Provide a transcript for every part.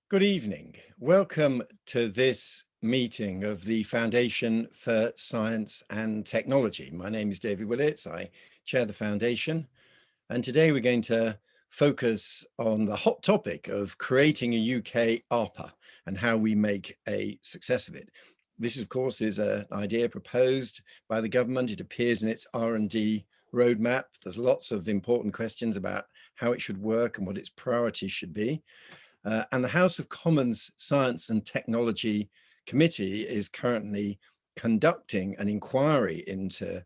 Good evening. Welcome to this meeting of the Foundation for Science and Technology. My name is David Willits. I chair the foundation, and today we're going to focus on the hot topic of creating a UK ARPA and how we make a success of it. This, of course, is an idea proposed by the government. It appears in its R&D roadmap. There's lots of important questions about how it should work and what its priorities should be. And the House of Commons Science and Technology Committee is currently conducting an inquiry into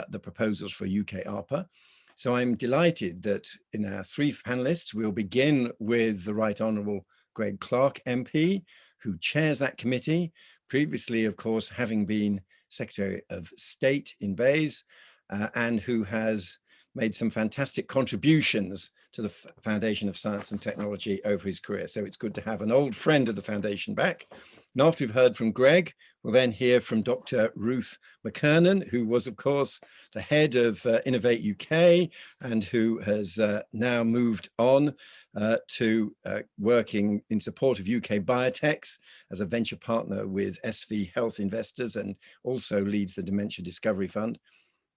the proposals for UK ARPA. So I'm delighted that in our three panelists, we'll begin with the Right Honourable Greg Clark MP, who chairs that committee, previously, of course, having been Secretary of State in Bays, and who has made some fantastic contributions to the Foundation of Science and Technology over his career. So it's good to have an old friend of the foundation back. And after we've heard from Greg, we'll then hear from Dr. Ruth Mckernan, who was, of course, the head of Innovate UK and who has now moved on to working in support of UK biotechs as a venture partner with SV Health Investors and also leads the Dementia Discovery Fund.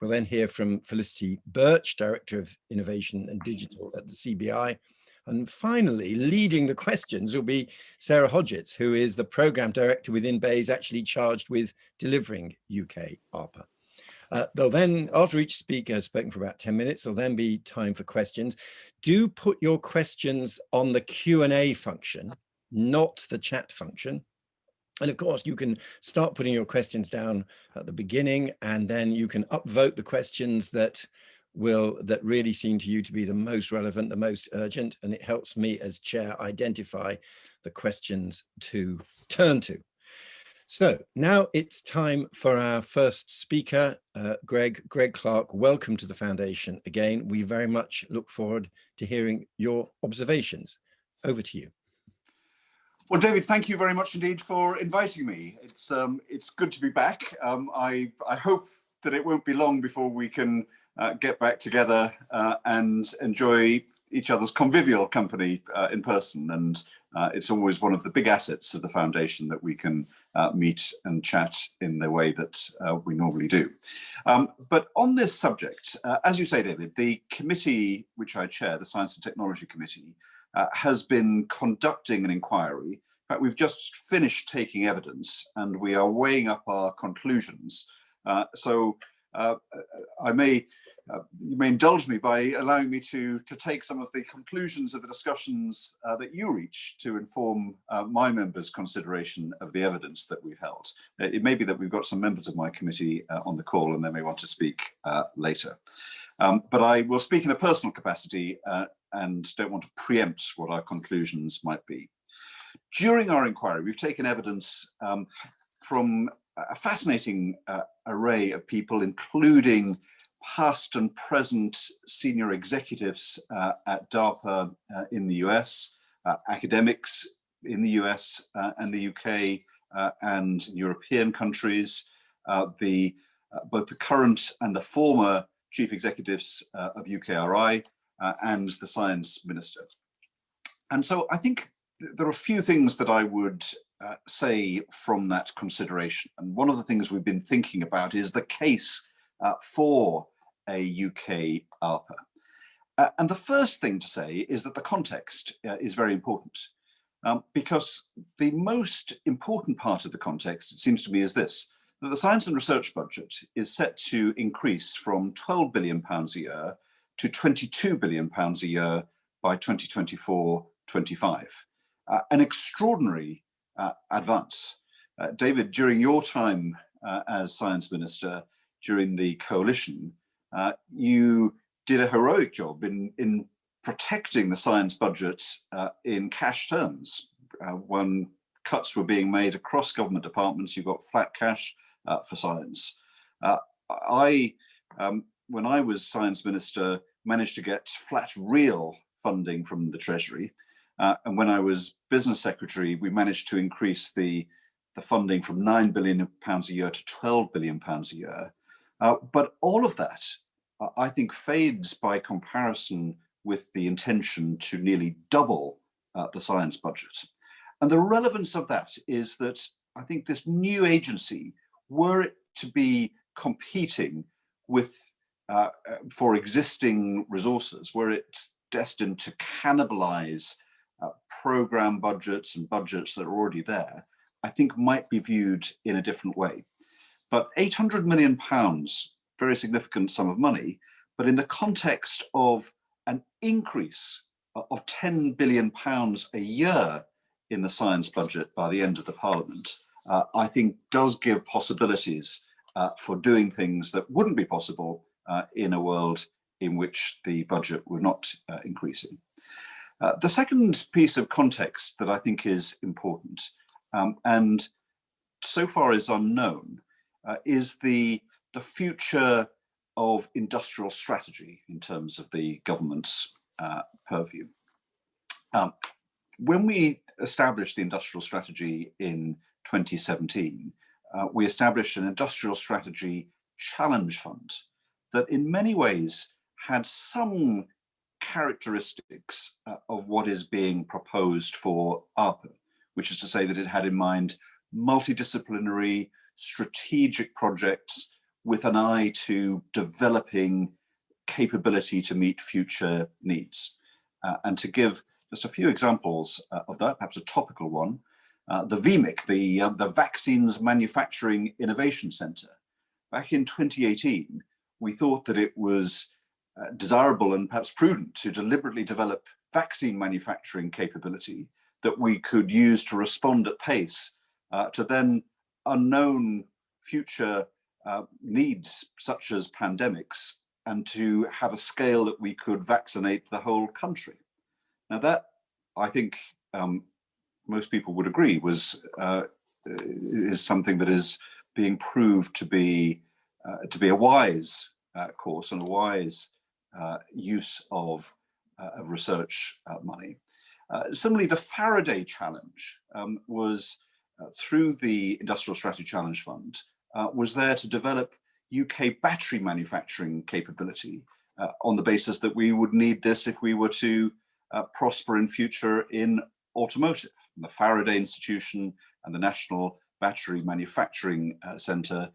We'll then hear from Felicity Birch, Director of Innovation and Digital at the CBI. And finally, leading the questions will be Sarah Hodgits, who is the Programme Director within Bays, actually charged with delivering UK ARPA. They'll then, after each speaker has spoken for about 10 minutes, there'll then be time for questions. Do put your questions on the Q&A function, not the chat function. And of course, you can start putting your questions down at the beginning, and then you can upvote the questions that really seem to you to be the most relevant, the most urgent, and it helps me as chair identify the questions to turn to. So now it's time for our first speaker, Greg Clark. Welcome to the foundation again. We very much look forward to hearing your observations. Over to you. Well, David, thank you very much indeed for inviting me. It's good to be back. I hope that it won't be long before we can get back together and enjoy each other's convivial company in person. And it's always one of the big assets of the foundation that we can meet and chat in the way that we normally do. But on this subject, as you say, David, the committee which I chair, the Science and Technology Committee, has been conducting an inquiry. In fact, we've just finished taking evidence and we are weighing up our conclusions. You may indulge me by allowing me to take some of the conclusions of the discussions that you reached to inform my members' consideration of the evidence that we've held. It may be that we've got some members of my committee on the call and they may want to speak later. But I will speak in a personal capacity and don't want to preempt what our conclusions might be. During our inquiry, we've taken evidence from a fascinating array of people, including past and present senior executives at DARPA in the US, academics in the US and the UK and European countries, both the current and the former chief executives of UKRI and the science minister. And so I think there are a few things that I would say from that consideration. And one of the things we've been thinking about is the case for a UK ARPA. And the first thing to say is that the context is very important. Because the most important part of the context, it seems to me, is this: that the science and research budget is set to increase from £12 billion a year to £22 billion a year by 2024-25. An extraordinary advance. David, during your time as science minister during the coalition, you did a heroic job in protecting the science budget in cash terms. When cuts were being made across government departments, you got flat cash for science. When I was science minister, managed to get flat real funding from the Treasury. And when I was business secretary, we managed to increase the funding from £9 billion a year to £12 billion a year. But all of that, I think, fades by comparison with the intention to nearly double the science budget. And the relevance of that is that I think this new agency, were it to be competing with for existing resources, were it destined to cannibalize program budgets and budgets that are already there, I think might be viewed in a different way. But £800 million, very significant sum of money, but in the context of an increase of £10 billion a year in the science budget by the end of the Parliament, I think does give possibilities for doing things that wouldn't be possible in a world in which the budget were not increasing. The second piece of context that I think is important, and so far is unknown, is the future of industrial strategy in terms of the government's purview. When we established the industrial strategy in 2017, we established an industrial strategy challenge fund that in many ways had some characteristics of what is being proposed for ARPA, which is to say that it had in mind multidisciplinary strategic projects with an eye to developing capability to meet future needs. And to give just a few examples of that, perhaps a topical one, the VMIC, the Vaccines Manufacturing Innovation Centre. Back in 2018, we thought that it was desirable and perhaps prudent to deliberately develop vaccine manufacturing capability that we could use to respond at pace to then unknown future needs such as pandemics, and to have a scale that we could vaccinate the whole country. Now that, I think most people would agree, is something that is being proved to be a wise course and a wise use of research money. Similarly, the Faraday Challenge was through the Industrial Strategy Challenge Fund, was there to develop UK battery manufacturing capability on the basis that we would need this if we were to prosper in future in automotive. And the Faraday Institution and the National Battery Manufacturing Centre,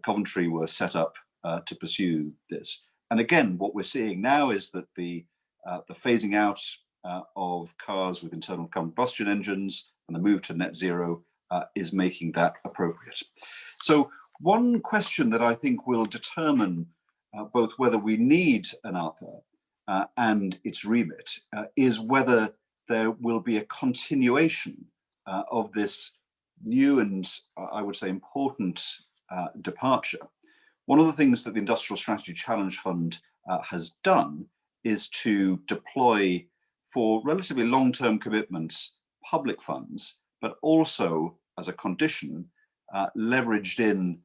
Coventry, were set up to pursue this. And again, what we're seeing now is that the phasing out of cars with internal combustion engines and the move to net zero is making that appropriate. So one question that I think will determine both whether we need an ARPA and its remit is whether there will be a continuation of this new and I would say important departure. One of the things that the Industrial Strategy Challenge Fund has done is to deploy for relatively long-term commitments public funds, but also as a condition leveraged in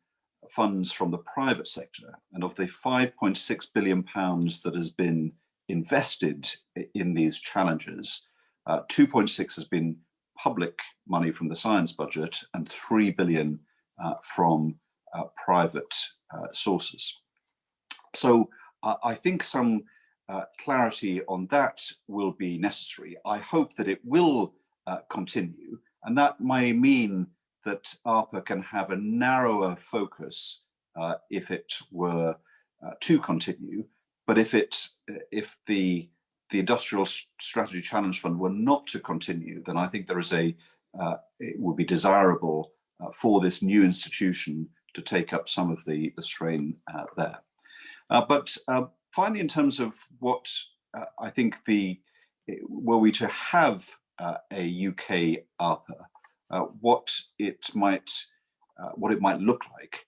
funds from the private sector. And of the £5.6 billion that has been invested in these challenges, 2.6 has been public money from the science budget and 3 billion from private sources. So I think some clarity on that will be necessary. I hope that it will continue, and that may mean that ARPA can have a narrower focus if it were to continue. But if the Industrial Strategy Challenge Fund were not to continue, then I think there is it would be desirable for this new institution to take up some of the strain there. But finally, in terms of what I think were we to have a UK ARPA, what it might look like.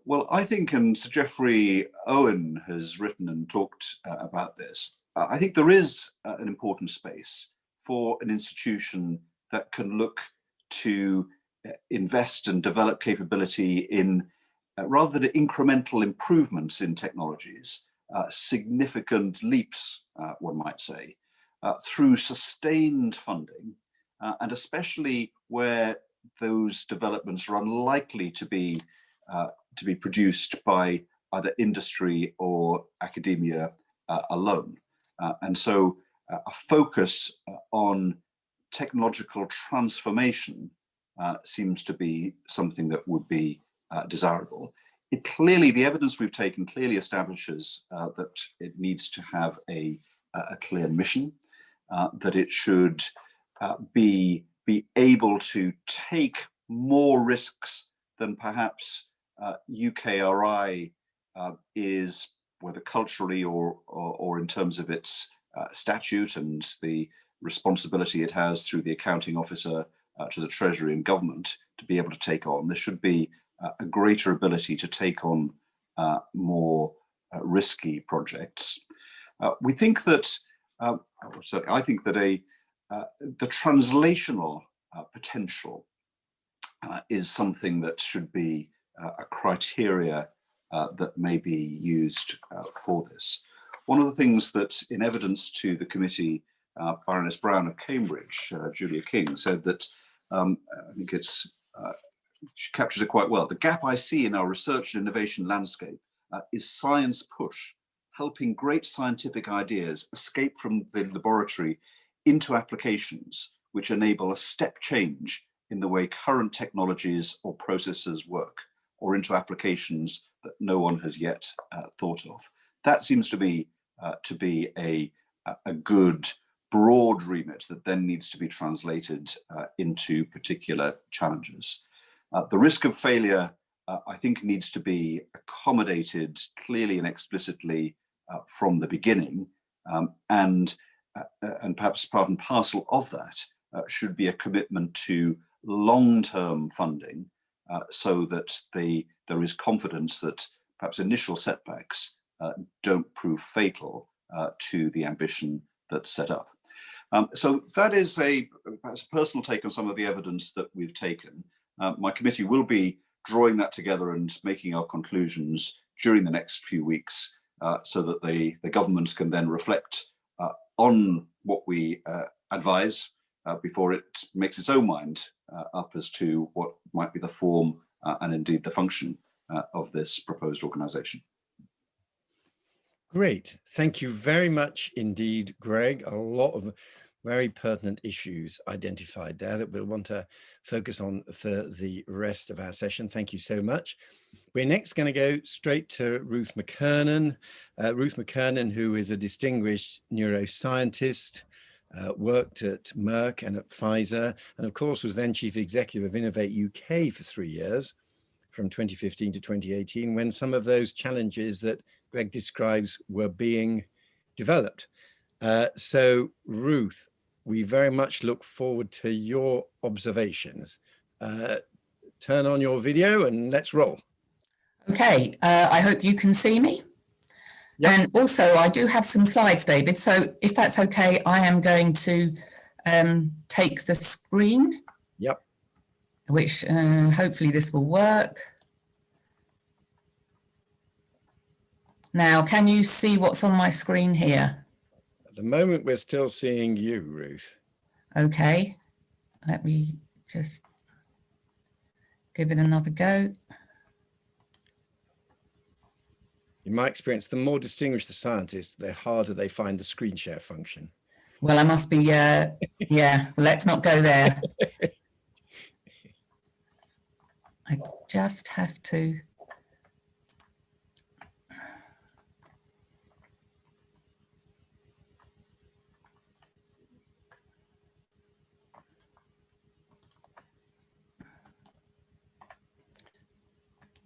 Well, I think, and Sir Geoffrey Owen has written and talked about this, I think there is an important space for an institution that can look to invest and develop capability in, rather than incremental improvements in technologies, significant leaps, one might say, through sustained funding, and especially where those developments are unlikely to be produced by either industry or academia alone. And so a focus on technological transformation seems to be something that would be desirable. The evidence we've taken clearly establishes that it needs to have a clear mission, that it should be able to take more risks than perhaps UKRI is, whether culturally or in terms of its statute and the responsibility it has through the accounting officer to the Treasury and government to be able to take on. There should be a greater ability to take on more risky projects. We think that, I think that the translational potential is something that should be a criteria that may be used for this. One of the things that, in evidence to the committee, Baroness Brown of Cambridge, Julia King, said that, I think she captures it quite well. The gap I see in our research and innovation landscape is science push, helping great scientific ideas escape from the laboratory into applications which enable a step change in the way current technologies or processes work, or into applications that no one has yet thought of. That seems to be a good broad remit that then needs to be translated into particular challenges. The risk of failure, I think, needs to be accommodated clearly and explicitly from the beginning, and perhaps part and parcel of that should be a commitment to long-term funding, so that there is confidence that perhaps initial setbacks don't prove fatal to the ambition that's set up. So that is perhaps a personal take on some of the evidence that we've taken. My committee will be drawing that together and making our conclusions during the next few weeks, so that the government can then reflect on what we advise before it makes its own mind up as to what might be the form and indeed the function of this proposed organisation. Great. Thank you very much indeed, Greg. A lot of very pertinent issues identified there that we'll want to focus on for the rest of our session. Thank you so much. We're next going to go straight to Ruth Mckernan. Ruth Mckernan, who is a distinguished neuroscientist, worked at Merck and at Pfizer, and of course was then Chief Executive of Innovate UK for 3 years, from 2015 to 2018, when some of those challenges that Greg describes were being developed. So Ruth, we very much look forward to your observations. Turn on your video and let's roll. Okay, I hope you can see me. Yep. And also I do have some slides, David. So if that's okay, I am going to take the screen. Yep. Which hopefully this will work. Now, can you see what's on my screen here? At the moment, we're still seeing you, Ruth. Okay, let me just give it another go. In my experience, the more distinguished the scientists, the harder they find the screen share function. Well, I must be, yeah, let's not go there. I just have to.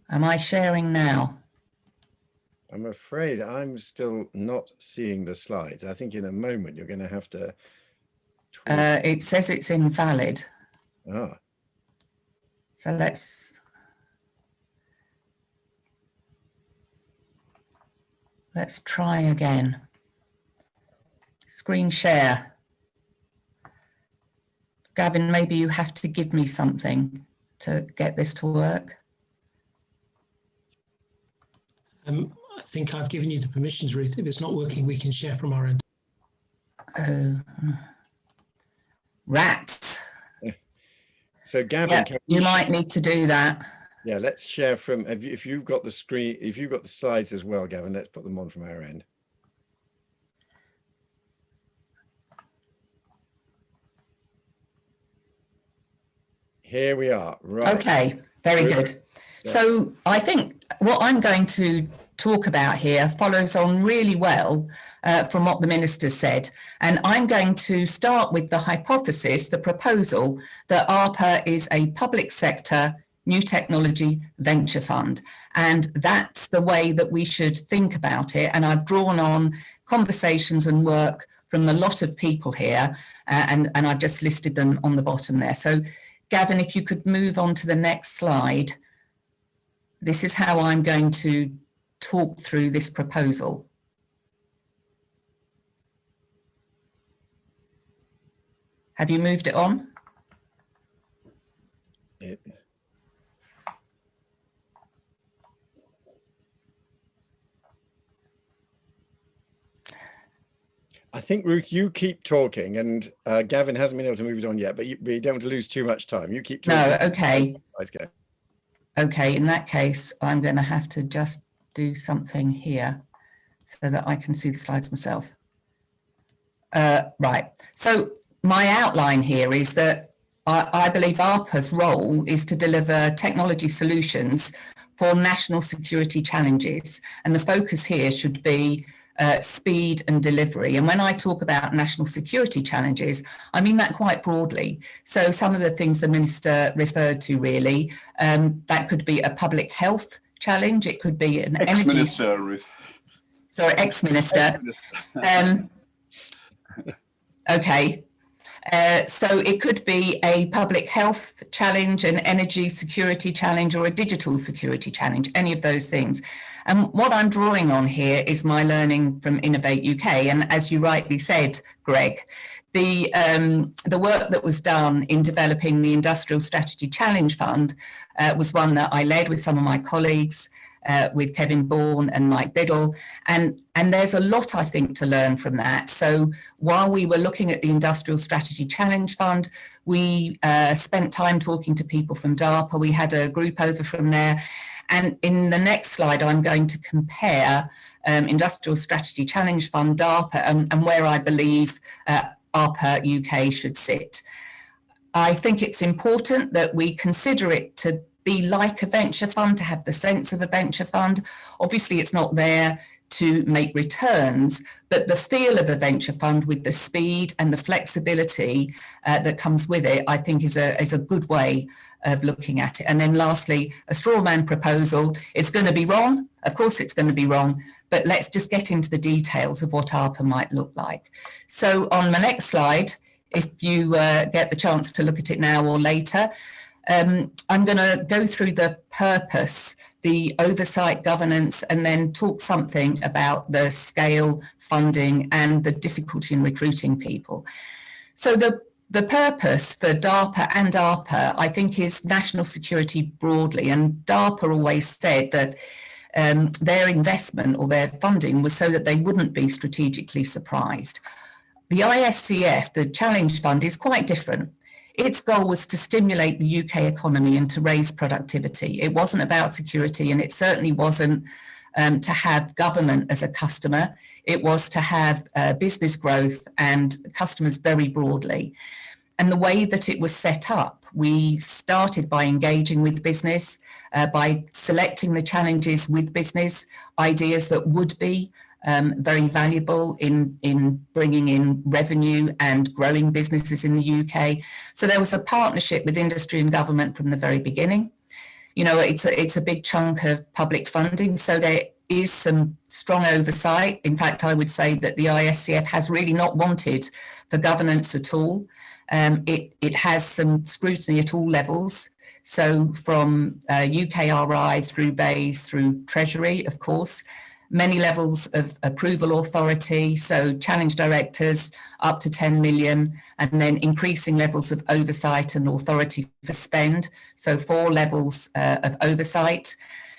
Am I sharing now? I'm afraid I'm still not seeing the slides. I think in a moment you're going to have to. It says it's invalid. Ah. So let's try again. Screen share. Gavin, maybe you have to give me something to get this to work. I think I've given you the permissions, Ruth. If it's not working, we can share from our end. Oh, rats. So Gavin, yeah, you might need to do that. Yeah, let's share from, if you've got the screen, if you've got the slides as well, Gavin, let's put them on from our end. Here we are. Right. Okay, very good. Yeah. So I think what I'm going to talk about here follows on really well from what the Minister said. And I'm going to start with the hypothesis, the proposal, that ARPA is a public sector new technology venture fund. And that's the way that we should think about it. And I've drawn on conversations and work from a lot of people here, and I've just listed them on the bottom there. So Gavin, if you could move on to the next slide. This is how I'm going to talk through this proposal. Have you moved it on? I think, Ruth, you keep talking, and Gavin hasn't been able to move it on yet, but you don't want to lose too much time. You keep talking. No, okay. Okay. Okay, in that case, I'm going to have to just do something here so that I can see the slides myself. Right, so my outline here is that I believe ARPA's role is to deliver technology solutions for national security challenges. And the focus here should be speed and delivery. And when I talk about national security challenges, I mean that quite broadly. So some of the things the Minister referred to really, that could be a public health challenge. It could be an energy... Ex-Minister, Ruth. Sorry, ex-Minister. Okay. So it could be a public health challenge, an energy security challenge, or a digital security challenge, any of those things. And what I'm drawing on here is my learning from Innovate UK. And as you rightly said, Greg, the work that was done in developing the Industrial Strategy Challenge Fund was one that I led with some of my colleagues, with Kevin Bourne and Mike Biddle. And there's a lot, I think, to learn from that. So while we were looking at the Industrial Strategy Challenge Fund, we spent time talking to people from DARPA. We had a group over from there. And in the next slide, I'm going to compare Industrial Strategy Challenge Fund, DARPA, and where I believe ARPA UK should sit. I think it's important that we consider it to be like a venture fund, to have the sense of a venture fund. Obviously, it's not there to make returns, but the feel of a venture fund with the speed and the flexibility that comes with it, I think is a good way of looking at it. And then lastly, a straw man proposal. It's going to be wrong. Of course, it's going to be wrong, but let's just get into the details of what ARPA might look like. So on the next slide, if you get the chance to look at it now or later, I'm going to go through the purpose, the oversight, governance, and then talk something about the scale, funding, and the difficulty in recruiting people. So the purpose for DARPA and ARPA, I think, is national security broadly. And DARPA always said that their investment or their funding was so that they wouldn't be strategically surprised. The ISCF, the Challenge Fund, is quite different. Its goal was to stimulate the UK economy and to raise productivity. It wasn't about security, and it certainly wasn't to have government as a customer. It was to have business growth and customers very broadly. And the way that it was set up, we started by engaging with business, by selecting the challenges with business, ideas that would be very valuable in bringing in revenue and growing businesses in the UK. So there was a partnership with industry and government from the very beginning. You know, it's a big chunk of public funding, so there is some strong oversight. In fact, I would say that the ISCF has really not wanted for governance at all. It has some scrutiny at all levels. So from UKRI through BEIS through Treasury, of course, many levels of approval authority, so challenge directors up to 10 million, and then increasing levels of oversight and authority for spend, so 4 levels of oversight.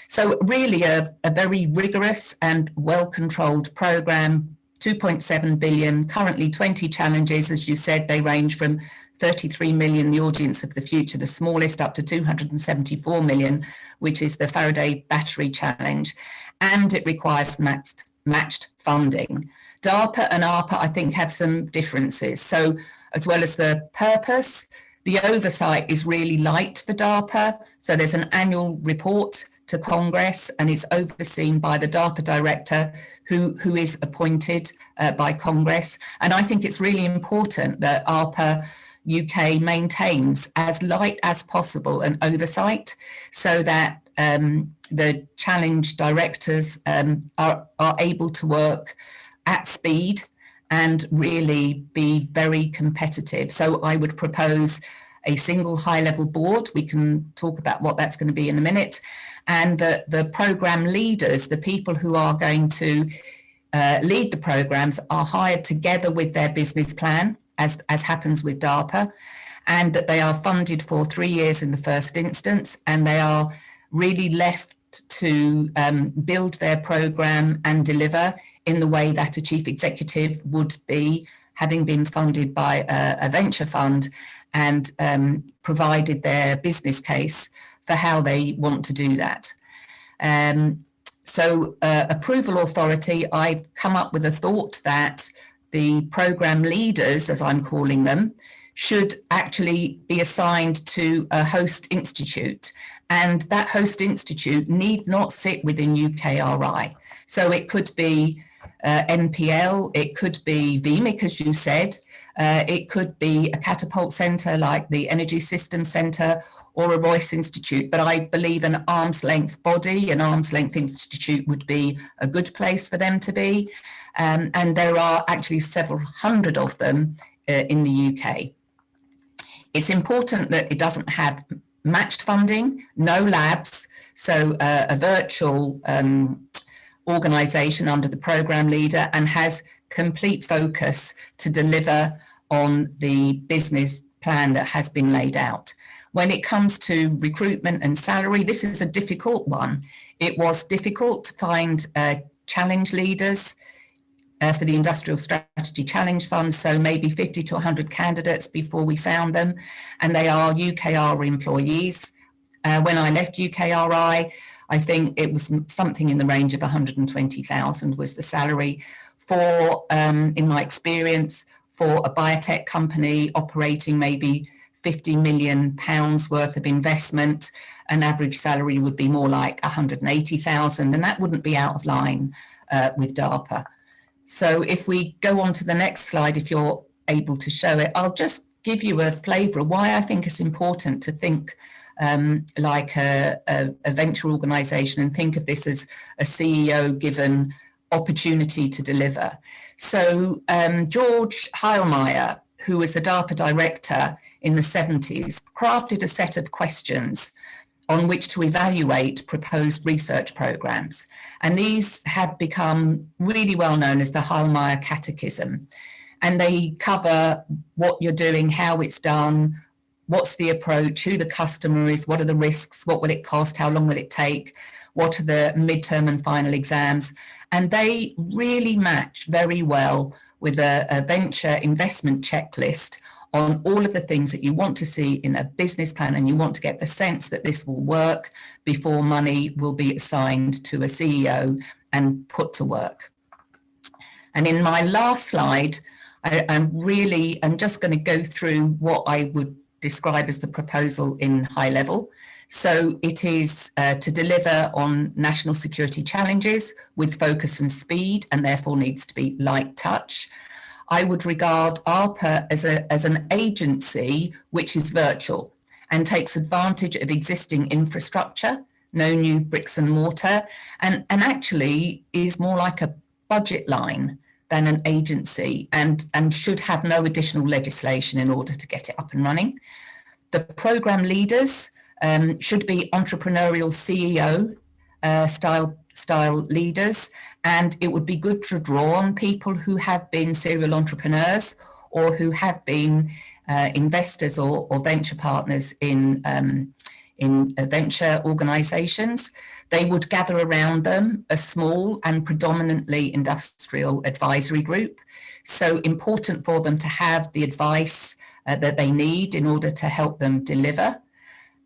So really a very rigorous and well-controlled programme, 2.7 billion, currently 20 challenges. As you said, they range from 33 million, the audience of the future, the smallest, up to 274 million, which is the Faraday Battery Challenge. And it requires matched funding. DARPA and ARPA, I think, have some differences. So as well as the purpose, The oversight is really light for DARPA. So there's an annual report to Congress, and it's overseen by the DARPA director who is appointed by Congress. And I think it's really important that ARPA UK maintains as light as possible an oversight so that the challenge directors are able to work at speed and really be very competitive. So I would propose a single high-level board. We can talk about what that's going to be in a minute. And the program leaders, the people who are going to lead the programs, are hired together with their business plan, as happens with DARPA, and that they are funded for 3 years in the first instance, and they are really left to build their program and deliver in the way that a chief executive would be, having been funded by a venture fund and provided their business case for how they want to do that. So approval authority, I've come up with a thought that the program leaders, as I'm calling them, should actually be assigned to a host institute. And that host institute need not sit within UKRI. So it could be NPL, it could be VMIC, as you said, it could be a catapult centre like the Energy Systems Centre or a Royce Institute. But I believe an arm's length body, an arm's length institute would be a good place for them to be. And there are actually several hundred of them in the UK. It's important that it doesn't have matched funding, no labs, so a virtual organisation under the programme leader, and has complete focus to deliver on the business plan that has been laid out. When it comes to recruitment and salary, this is a difficult one. It was difficult to find challenge leaders for the Industrial Strategy Challenge Fund, so maybe 50 to 100 candidates before we found them, and they are UKR employees. When I left UKRI, I think it was something in the range of 120,000 was the salary for, in my experience, for a biotech company operating maybe £50 million worth of investment. An average salary would be more like 180,000, and that wouldn't be out of line with DARPA. So if we go on to the next slide, if you're able to show it, I'll just give you a flavour of why I think it's important to think like a venture organisation and think of this as a CEO given opportunity to deliver. So George Heilmeyer, who was the DARPA director in the 70s, crafted a set of questions on which to evaluate proposed research programs. And these have become really well known as the Heilmeyer Catechism. And they cover what you're doing, how it's done, what's the approach, who the customer is, what are the risks, what will it cost, how long will it take, what are the midterm and final exams. And they really match very well with a venture investment checklist on all of the things that you want to see in a business plan, and you want to get the sense that this will work before money will be assigned to a CEO and put to work. And in my last slide, I'm just going to go through what I would describe as the proposal in high level. So it is to deliver on national security challenges with focus and speed, and therefore needs to be light touch. I would regard ARPA as an agency which is virtual and takes advantage of existing infrastructure, no new bricks and mortar, and actually is more like a budget line than an agency, and should have no additional legislation in order to get it up and running. The program leaders should be entrepreneurial CEO style leaders, and it would be good to draw on people who have been serial entrepreneurs or who have been investors or venture partners in venture organisations. They would gather around them a small and predominantly industrial advisory group. So important for them to have the advice that they need in order to help them deliver.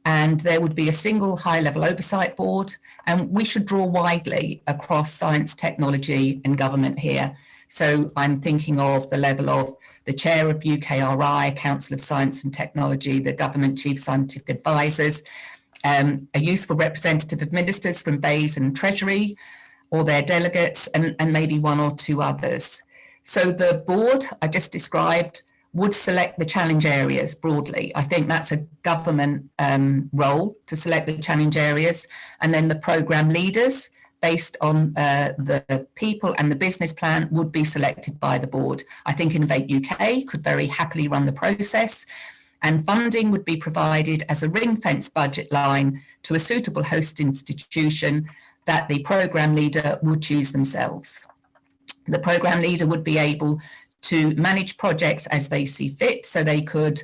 And there would be a single high-level oversight board, and we should draw widely across science, technology and government here. So I'm thinking of the level of the chair of UKRI, Council of Science and Technology, the government chief scientific advisors, a useful representative of ministers from BEIS and Treasury, or their delegates, and maybe one or two others. So the board I just described would select the challenge areas broadly. I think that's a government role to select the challenge areas, and then the programme leaders, based on the people and the business plan, would be selected by the board. I think Innovate UK could very happily run the process, and funding would be provided as a ring-fence budget line to a suitable host institution that the programme leader would choose themselves. The programme leader would be able to manage projects as they see fit, so they could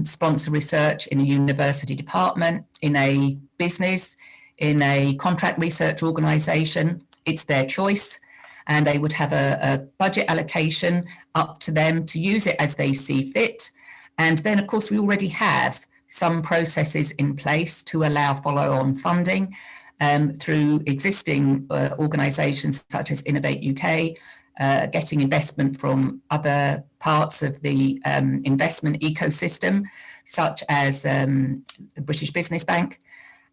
sponsor research in a university department, in a business, in a contract research organisation. It's their choice, and they would have a budget allocation up to them to use it as they see fit. And then, of course, we already have some processes in place to allow follow-on funding through existing organisations such as Innovate UK, getting investment from other parts of the investment ecosystem, such as the British Business Bank.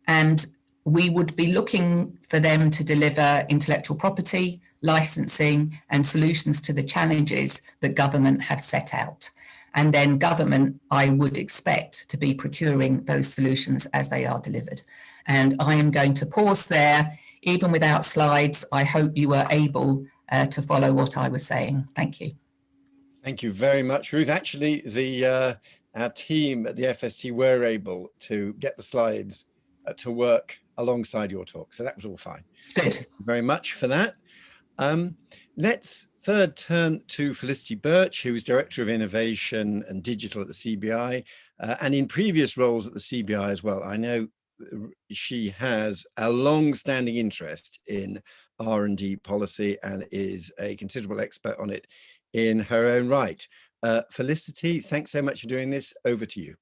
And we would be looking for them to deliver intellectual property, licensing, and solutions to the challenges that government have set out. And then government, I would expect, to be procuring those solutions as they are delivered. And I am going to pause there. Even without slides, I hope you were able to follow what I was saying. Thank you. Thank you very much, Ruth. Actually, our team at the FST were able to get the slides to work alongside your talk. So that was all fine. Good. Thank you very much for that. Let's third turn to Felicity Birch, who is Director of Innovation and Digital at the CBI, and in previous roles at the CBI as well. I know she has a long-standing interest in R&D policy and is a considerable expert on it in her own right. Felicity, thanks so much for doing this. Over to you.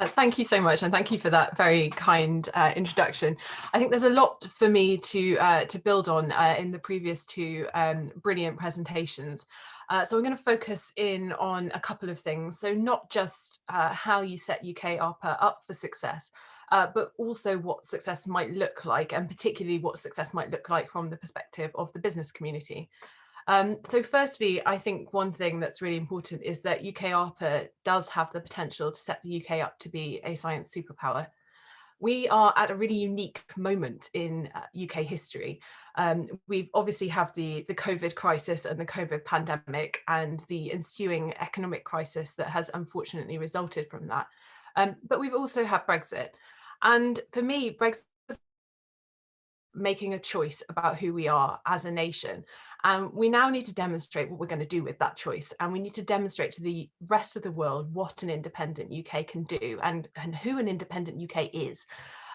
Thank you so much, and thank you for that very kind introduction. I think there's a lot for me to build on in the previous two brilliant presentations. So I'm going to focus in on a couple of things. So not just how you set UK Arpa up for success, but also what success might look like, and particularly what success might look like from the perspective of the business community. So firstly, I think one thing that's really important is that UK Arpa does have the potential to set the UK up to be a science superpower. We are at a really unique moment in UK history. We obviously have the COVID crisis and the COVID pandemic and the ensuing economic crisis that has unfortunately resulted from that. But we've also had Brexit. And for me, Brexit is making a choice about who we are as a nation. And we now need to demonstrate what we're going to do with that choice. And we need to demonstrate to the rest of the world what an independent UK can do and who an independent UK is.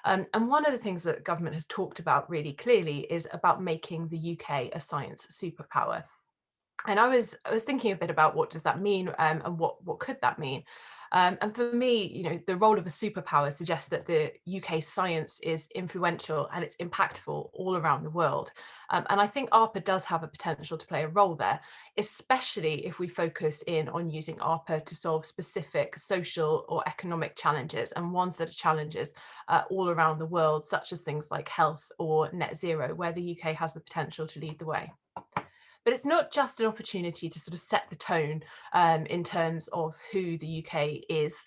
And one of the things that government has talked about really clearly is about making the UK a science superpower. And I was thinking a bit about what does that mean and what could that mean? And for me, you know, the role of a superpower suggests that the UK science is influential and it's impactful all around the world. And I think ARPA does have a potential to play a role there, especially if we focus in on using ARPA to solve specific social or economic challenges, and ones that are challenges all around the world, such as things like health or net zero, where the UK has the potential to lead the way. But it's not just an opportunity to sort of set the tone in terms of who the UK is.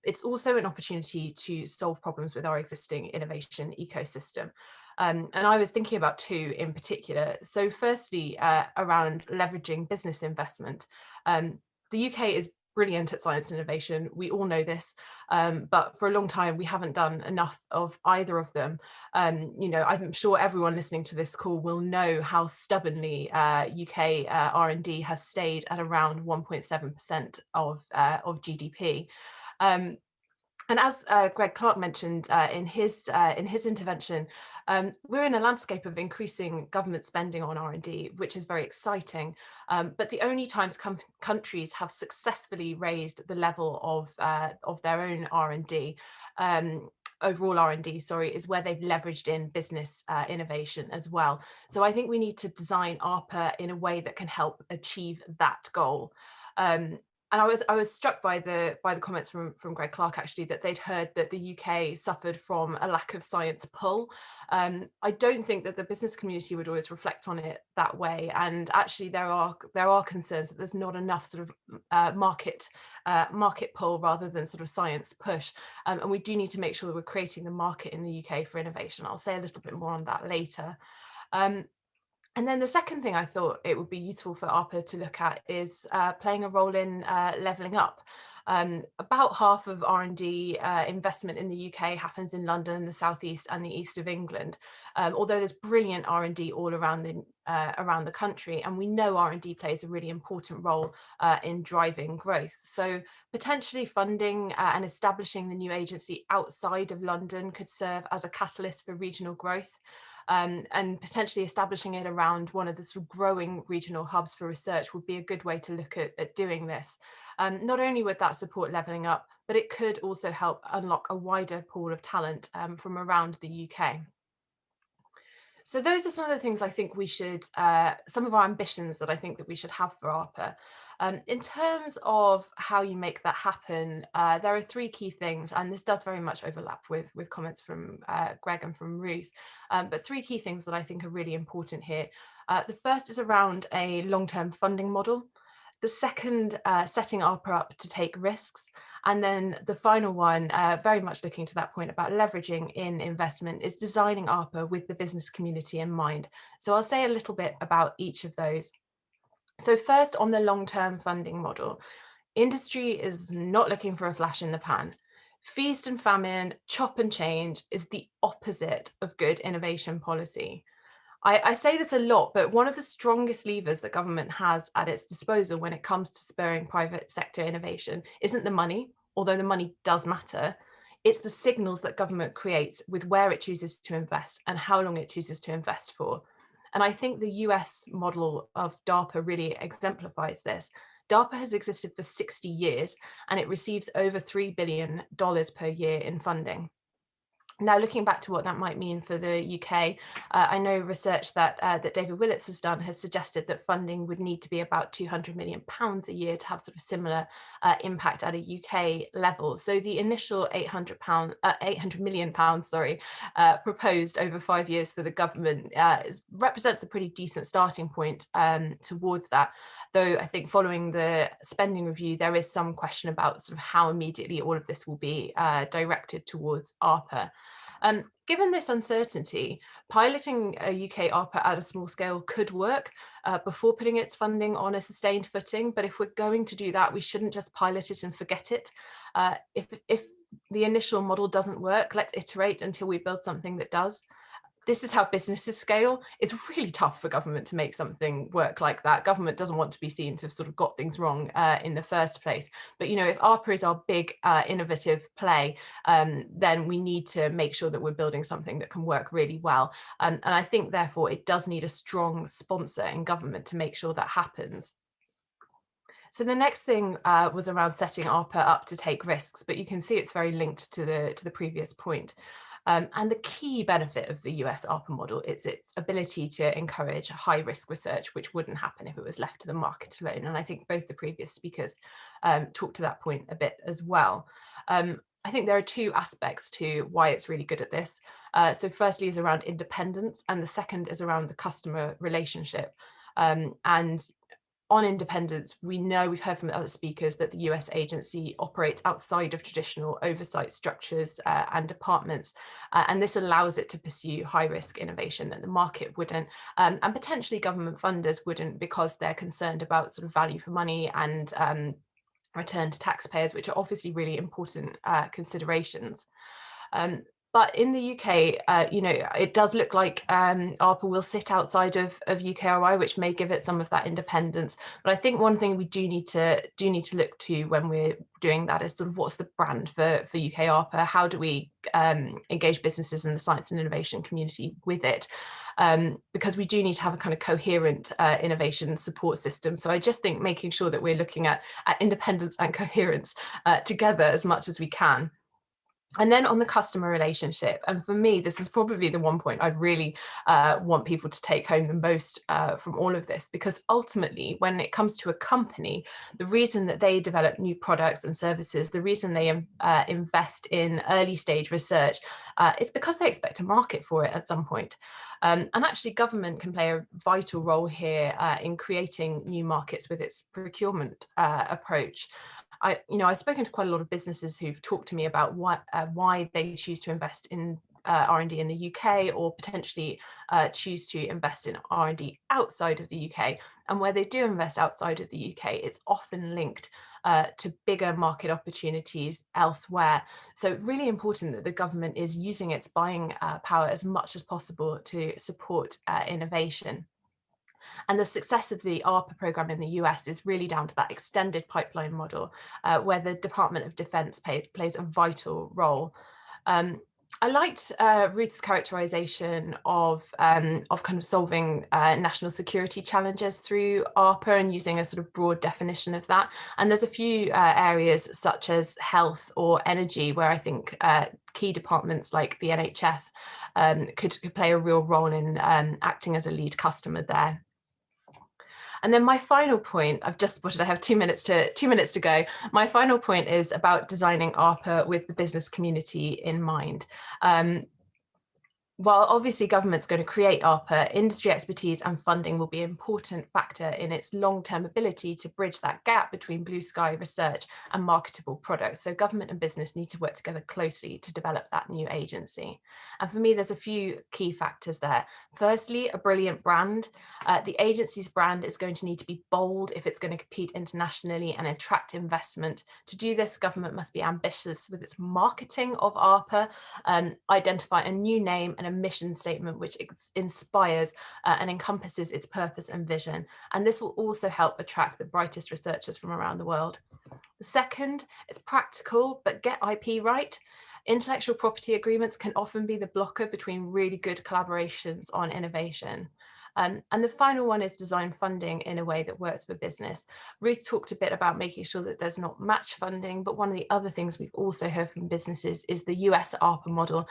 It's also an opportunity to solve problems with our existing innovation ecosystem. And I was thinking about two in particular. So firstly, around leveraging business investment. The UK is brilliant at science innovation. We all know this, but for a long time we haven't done enough of either of them. You know, I'm sure everyone listening to this call will know how stubbornly UK R&D has stayed at around 1.7% of GDP. And as Greg Clark mentioned in his intervention, we're in a landscape of increasing government spending on R&D, which is very exciting. But the only times countries have successfully raised the level of their own R&D overall R&D, sorry, is where they've leveraged in business innovation as well. So I think we need to design ARPA in a way that can help achieve that goal. And I was struck by the comments from Greg Clark, actually, that they'd heard that the UK suffered from a lack of science pull. I don't think that the business community would always reflect on it that way. And actually, there are concerns that there's not enough sort of market pull rather than sort of science push. And we do need to make sure that we're creating the market in the UK for innovation. I'll say a little bit more on that later. And then the second thing I thought it would be useful for ARPA to look at is playing a role in levelling up. About half of R&D investment in the UK happens in London, the southeast and the east of England, although there's brilliant R&D all around the country, and we know R&D plays a really important role in driving growth. So potentially funding and establishing the new agency outside of London could serve as a catalyst for regional growth. And potentially establishing it around one of the sort of growing regional hubs for research would be a good way to look at doing this. Not only would that support levelling up, but it could also help unlock a wider pool of talent from around the UK. So those are some of the things I think we should, some of our ambitions that I think that we should have for ARPA. In terms of how you make that happen, there are three key things, and this does very much overlap with comments from Greg and from Ruth, but three key things that I think are really important here. The first is around a long-term funding model. The second, setting ARPA up to take risks. And then the final one, very much looking to that point about leveraging in investment, is designing ARPA with the business community in mind. So I'll say a little bit about each of those. So first, on the long-term funding model, industry is not looking for a flash in the pan. Feast and famine, chop and change is the opposite of good innovation policy. I say this a lot, but one of the strongest levers that government has at its disposal when it comes to spurring private sector innovation isn't the money, although the money does matter. It's the signals that government creates with where it chooses to invest and how long it chooses to invest for. And I think the US model of DARPA really exemplifies this. DARPA has existed for 60 years and it receives over $3 billion per year in funding. Now, looking back to what that might mean for the UK, I know research that David Willits has done has suggested that funding would need to be about £200 million a year to have sort of similar impact at a UK level. So the initial £800 million, proposed over 5 years for the government represents a pretty decent starting point towards that. Though I think following the spending review, there is some question about sort of how immediately all of this will be directed towards ARPA. Given this uncertainty, piloting a UK ARPA at a small scale could work before putting its funding on a sustained footing. But if we're going to do that, we shouldn't just pilot it and forget it. If the initial model doesn't work, let's iterate until we build something that does. This is how businesses scale. It's really tough for government to make something work like that. Government doesn't want to be seen to have sort of got things wrong in the first place. But, you know, if ARPA is our big innovative play, then we need to make sure that we're building something that can work really well. And I think, therefore, it does need a strong sponsor in government to make sure that happens. So the next thing was around setting ARPA up to take risks, but you can see it's very linked to the previous point. And the key benefit of the US ARPA model is its ability to encourage high-risk research, which wouldn't happen if it was left to the market alone. And I think both the previous speakers talked to that point a bit as well. I think there are two aspects to why it's really good at this. So firstly is around independence, and the second is around the customer relationship. And on independence, we know, we've heard from other speakers, that the US agency operates outside of traditional oversight structures and departments, and this allows it to pursue high-risk innovation that the market wouldn't, and potentially government funders wouldn't, because they're concerned about sort of value for money and return to taxpayers, which are obviously really important considerations. But in the UK, you know, it does look like ARPA will sit outside of UKRI, which may give it some of that independence. But I think one thing we do need to look to when we're doing that is sort of what's the brand for UK ARPA? How do we engage businesses in the science and innovation community with it? Because we do need to have a kind of coherent innovation support system. So I just think making sure that we're looking at independence and coherence together as much as we can. And then on the customer relationship, and for me, this is probably the one point I'd really want people to take home the most from all of this, because ultimately, when it comes to a company, the reason that they develop new products and services, the reason they invest in early stage research, is because they expect a market for it at some point. And actually, government can play a vital role here in creating new markets with its procurement approach. I've spoken to quite a lot of businesses who've talked to me about why they choose to invest in R&D in the UK, or potentially choose to invest in R&D outside of the UK. And where they do invest outside of the UK, it's often linked to bigger market opportunities elsewhere. So really important that the government is using its buying power as much as possible to support innovation. And the success of the ARPA program in the US is really down to that extended pipeline model, where the Department of Defense plays a vital role. I liked Ruth's characterization of kind of solving national security challenges through ARPA and using a sort of broad definition of that. And there's a few areas such as health or energy where I think key departments like the NHS could play a real role in acting as a lead customer there. And then my final point, I've just spotted I have 2 minutes to go. My final point is about designing ARPA with the business community in mind. While obviously government's going to create ARPA, industry expertise and funding will be an important factor in its long-term ability to bridge that gap between blue sky research and marketable products. So government and business need to work together closely to develop that new agency. And for me, there's a few key factors there. Firstly, a brilliant brand. The agency's brand is going to need to be bold if it's going to compete internationally and attract investment. To do this, government must be ambitious with its marketing of ARPA, identify a new name and a mission statement which inspires and encompasses its purpose and vision. And this will also help attract the brightest researchers from around the world. Second, it's practical, but get IP right. Intellectual property agreements can often be the blocker between really good collaborations on innovation. And the final one is design funding in a way that works for business. Ruth talked a bit about making sure that there's not match funding, but one of the other things we've also heard from businesses is the US ARPA model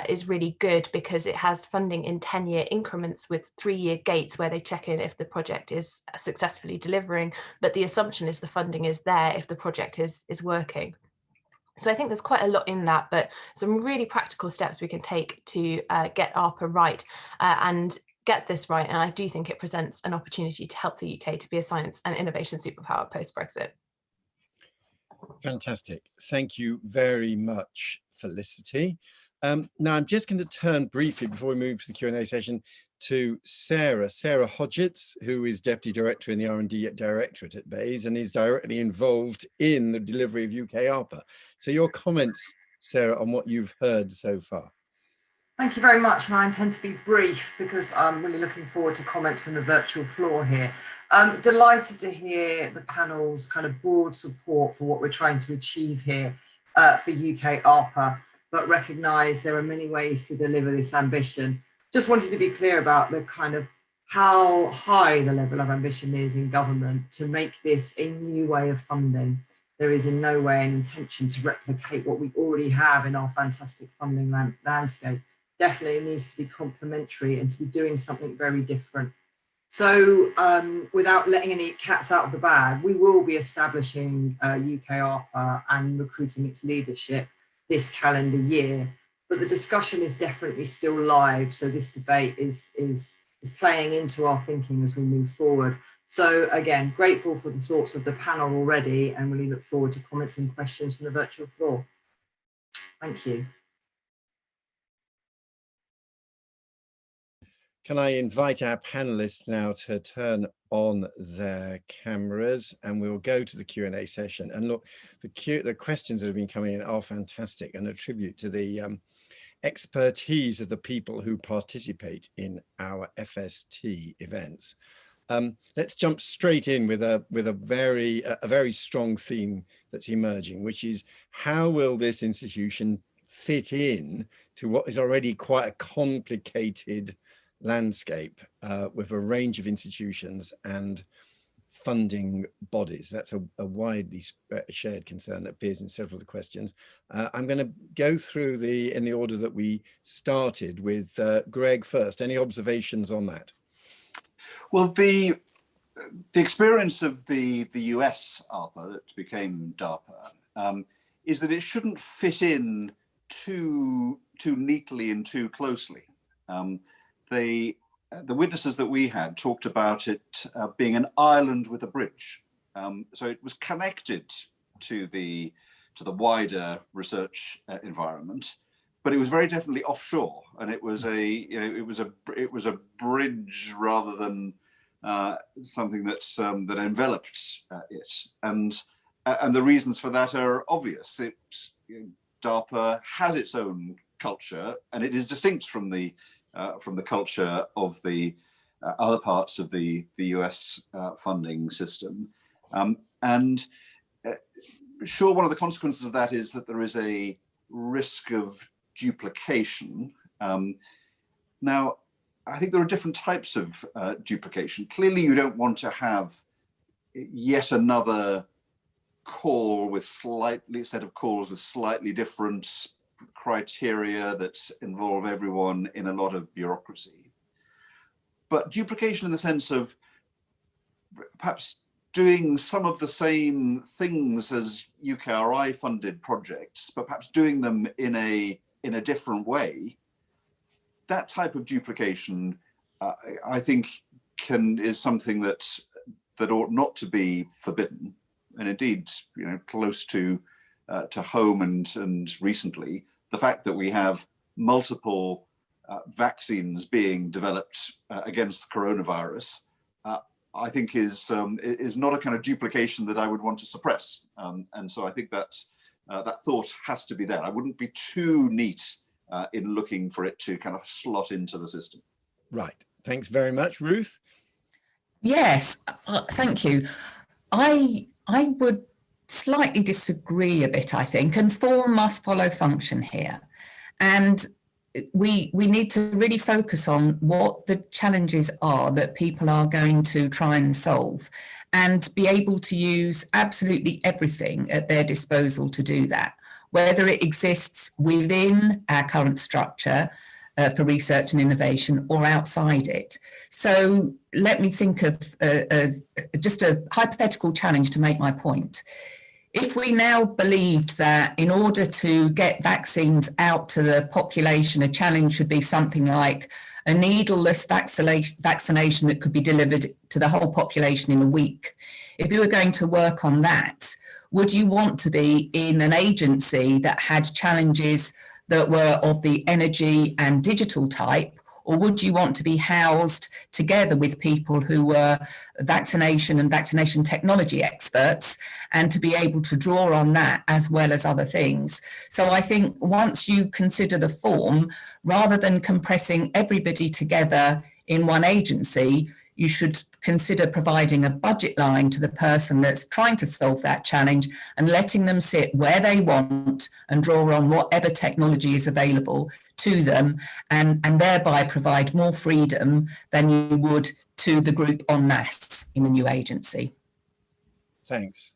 is really good because it has funding in 10-year increments with 3-year gates where they check in if the project is successfully delivering, but the assumption is the funding is there if the project is working. So I think there's quite a lot in that, but some really practical steps we can take to get ARPA right and get this right. And I do think it presents an opportunity to help the UK to be a science and innovation superpower post-Brexit. Fantastic. Thank you very much, Felicity. Now I'm just going to turn briefly before we move to the Q&A session to Sarah Hodgits, who is Deputy Director in the R&D Directorate at Bayes and is directly involved in the delivery of UK ARPA. So your comments, Sarah, on what you've heard so far. Thank you very much, and I intend to be brief because I'm really looking forward to comments from the virtual floor here. I'm delighted to hear the panel's kind of broad support for what we're trying to achieve here for UK ARPA, but recognise there are many ways to deliver this ambition. Just wanted to be clear about the kind of how high the level of ambition is in government to make this a new way of funding. There is in no way an intention to replicate what we already have in our fantastic funding landscape. Definitely needs to be complementary and to be doing something very different. So without letting any cats out of the bag, we will be establishing UK ARPA and recruiting its leadership this calendar year. But the discussion is definitely still live. So this debate is playing into our thinking as we move forward. So again, grateful for the thoughts of the panel already and really look forward to comments and questions from the virtual floor. Thank you. Can I invite our panelists now to turn on their cameras and we'll go to the Q&A session. And look, the questions that have been coming in are fantastic and a tribute to the expertise of the people who participate in our FST events. Let's jump straight in with a very strong theme that's emerging, which is how will this institution fit in to what is already quite a complicated landscape with a range of institutions and funding bodies. That's a widely shared concern that appears in several of the questions. I'm going to go through in the order that we started with Greg first. Any observations on that? Well, the experience of the US ARPA that became DARPA is that it shouldn't fit in too neatly and too closely. The witnesses that we had talked about it being an island with a bridge. So it was connected to the wider research environment, but it was very definitely offshore, and it was a bridge rather than something that enveloped it. And the reasons for that are obvious. DARPA has its own culture, and it is distinct from the culture of the other parts of the US funding system. Sure, one of the consequences of that is that there is a risk of duplication. Now, I think there are different types of duplication. Clearly, you don't want to have yet another set of calls with slightly different criteria that involve everyone in a lot of bureaucracy. But duplication in the sense of perhaps doing some of the same things as UKRI funded projects, but perhaps doing them in a different way, that type of duplication, I think, is something that ought not to be forbidden. And indeed, close to home and recently, the fact that we have multiple vaccines being developed against the coronavirus, I think is not a kind of duplication that I would want to suppress. And so I think that thought has to be there. I wouldn't be too neat in looking for it to kind of slot into the system. Right. Thanks very much, Ruth. Yes, thank you. I would slightly disagree a bit, I think, and form must follow function here. And we need to really focus on what the challenges are that people are going to try and solve, and be able to use absolutely everything at their disposal to do that, whether it exists within our current structure for research and innovation or outside it. So let me think of just a hypothetical challenge to make my point. If we now believed that in order to get vaccines out to the population, a challenge should be something like a needleless vaccination that could be delivered to the whole population in a week. If you were going to work on that, would you want to be in an agency that had challenges that were of the energy and digital type, or would you want to be housed together with people who were vaccination and vaccination technology experts, and to be able to draw on that as well as other things? So I think once you consider the form, rather than compressing everybody together in one agency, you should consider providing a budget line to the person that's trying to solve that challenge and letting them sit where they want and draw on whatever technology is available to them, and thereby provide more freedom than you would to the group en masse in a new agency. Thanks.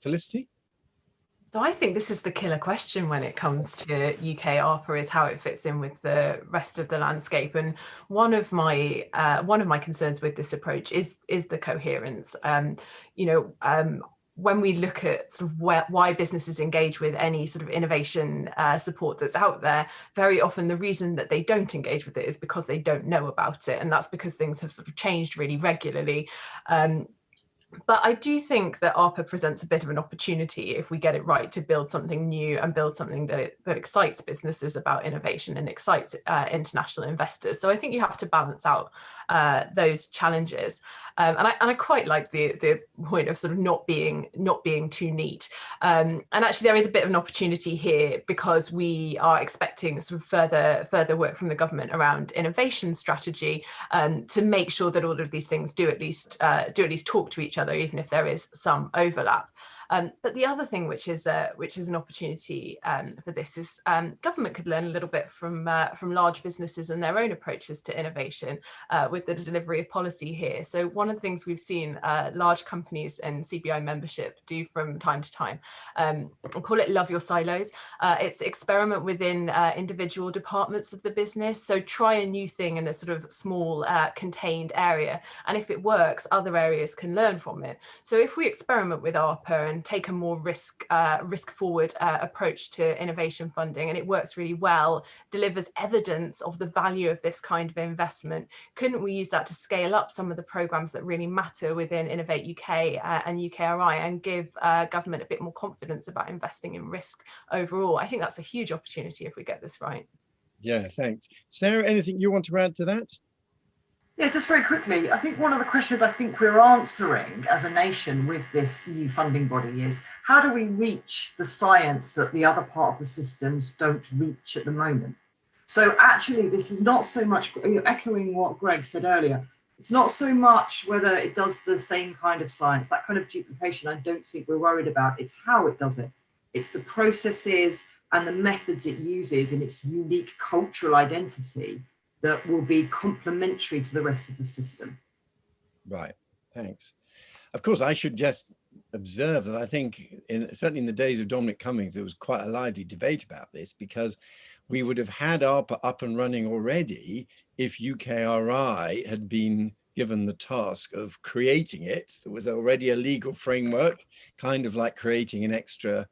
Felicity? So I think this is the killer question when it comes to UK ARPA, is how it fits in with the rest of the landscape. And one of my concerns with this approach is the coherence. When we look at sort of why businesses engage with any sort of innovation support that's out there, very often the reason that they don't engage with it is because they don't know about it, and that's because things have sort of changed really regularly. But I do think that ARPA presents a bit of an opportunity, if we get it right, to build something new and build something that excites businesses about innovation and excites international investors. So I think you have to balance out those challenges. And I quite like the point of sort of not being too neat. And actually there is a bit of an opportunity here, because we are expecting sort of further work from the government around innovation strategy, to make sure that all of these things do at least talk to each other, even if there is some overlap. But the other thing which is an opportunity for this is government could learn a little bit from large businesses and their own approaches to innovation with the delivery of policy here. So one of the things we've seen large companies and CBI membership do from time to time, I'll call it love your silos. It's experiment within individual departments of the business. So try a new thing in a sort of small contained area. And if it works, other areas can learn from it. So if we experiment with ARPA and take a more risk forward approach to innovation funding, and it works really well, delivers evidence of the value of this kind of investment, couldn't we use that to scale up some of the programs that really matter within Innovate UK and UKRI and give government a bit more confidence about investing in risk overall? I think that's a huge opportunity if we get this right. Yeah, thanks. Sarah, anything you want to add to that? Yeah, just very quickly, I think one of the questions I think we're answering as a nation with this new funding body is, how do we reach the science that the other part of the systems don't reach at the moment? So actually, this is not so much, echoing what Greg said earlier, it's not so much whether it does the same kind of science, that kind of duplication I don't think we're worried about, it's how it does it. It's the processes and the methods it uses in its unique cultural identity that will be complementary to the rest of the system. Right, thanks. Of course, I should just observe that I think, certainly in the days of Dominic Cummings, there was quite a lively debate about this, because we would have had ARPA up and running already if UKRI had been given the task of creating it. There was already a legal framework, kind of like creating an extra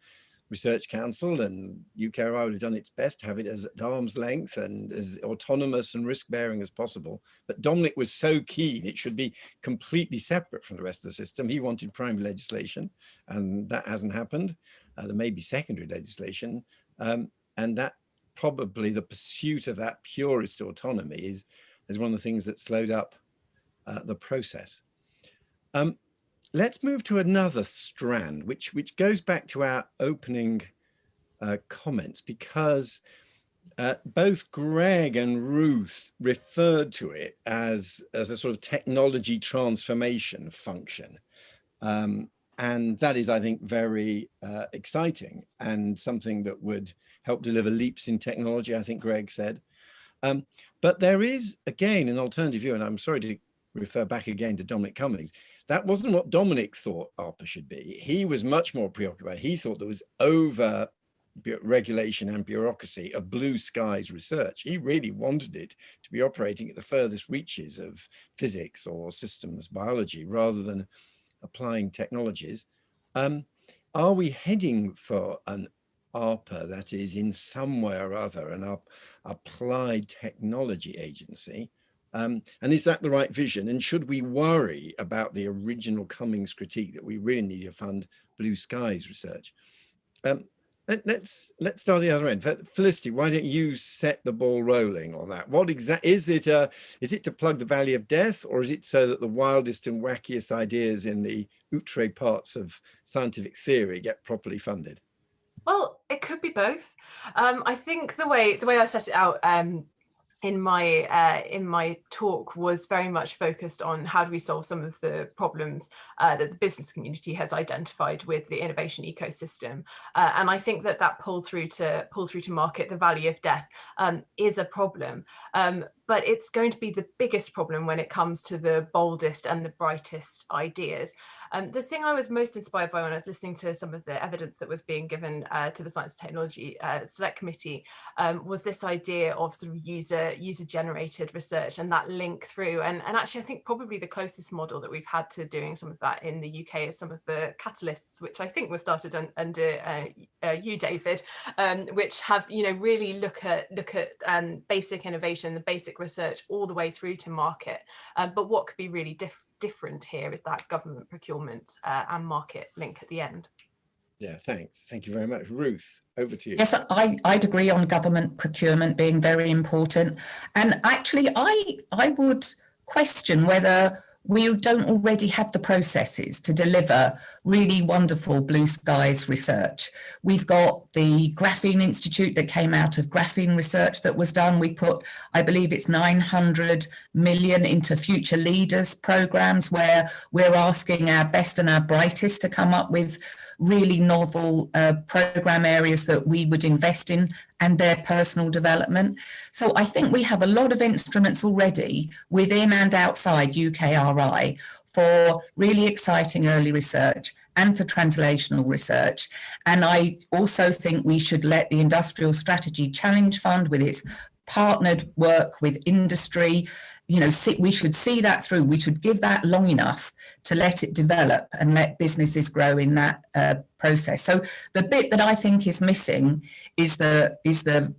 research council, and UKRI would have done its best to have it as at arm's length and as autonomous and risk-bearing as possible. But Dominic was so keen it should be completely separate from the rest of the system. He wanted primary legislation, and that hasn't happened. There may be secondary legislation, and that probably the pursuit of that purist autonomy is one of the things that slowed up the process. Let's move to another strand, which goes back to our opening comments, because both Greg and Ruth referred to it as a sort of technology transformation function. And that is, I think, very exciting and something that would help deliver leaps in technology, I think Greg said. But there is, again, an alternative view, and I'm sorry to refer back again to Dominic Cummings. That wasn't what Dominic thought ARPA should be. He was much more preoccupied. He thought there was over regulation and bureaucracy of blue skies research. He really wanted it to be operating at the furthest reaches of physics or systems biology rather than applying technologies. Are we heading for an ARPA that is in some way or other an applied technology agency? And is that the right vision? And should we worry about the original Cummings critique that we really need to fund blue skies research? Let's start at the other end. Felicity, why don't you set the ball rolling on that? What exactly is it? Is it to plug the valley of death, or is it so that the wildest and wackiest ideas in the outre parts of scientific theory get properly funded? Well, it could be both. I think the way I set it out in my talk was very much focused on how do we solve some of the problems that the business community has identified with the innovation ecosystem, and I think that pull through to market, the valley of death, is a problem. But it's going to be the biggest problem when it comes to the boldest and the brightest ideas. The thing I was most inspired by when I was listening to some of the evidence that was being given to the Science and Technology Select Committee was this idea of sort of user-generated research and that link through. And actually, I think probably the closest model that we've had to doing some of that in the UK is some of the catalysts, which I think were started under you, David, which have really look at basic innovation, the basic research all the way through to market. But what could be really different here is that government procurement and market link at the end. Yeah, thanks. Thank you very much. Ruth, over to you. Yes, I'd agree on government procurement being very important. And actually, I would question whether we don't already have the processes to deliver really wonderful blue skies research. We've got the Graphene Institute that came out of graphene research that was done. We put, I believe it's 900 million into Future Leaders programs, where we're asking our best and our brightest to come up with really novel program areas that we would invest in and their personal development. So I think we have a lot of instruments already within and outside UKRI for really exciting early research and for translational research. And I also think we should let the Industrial Strategy Challenge Fund, with its partnered work with industry, we should see that through. We should give that long enough to let it develop and let businesses grow in that process. So the bit that I think is missing is the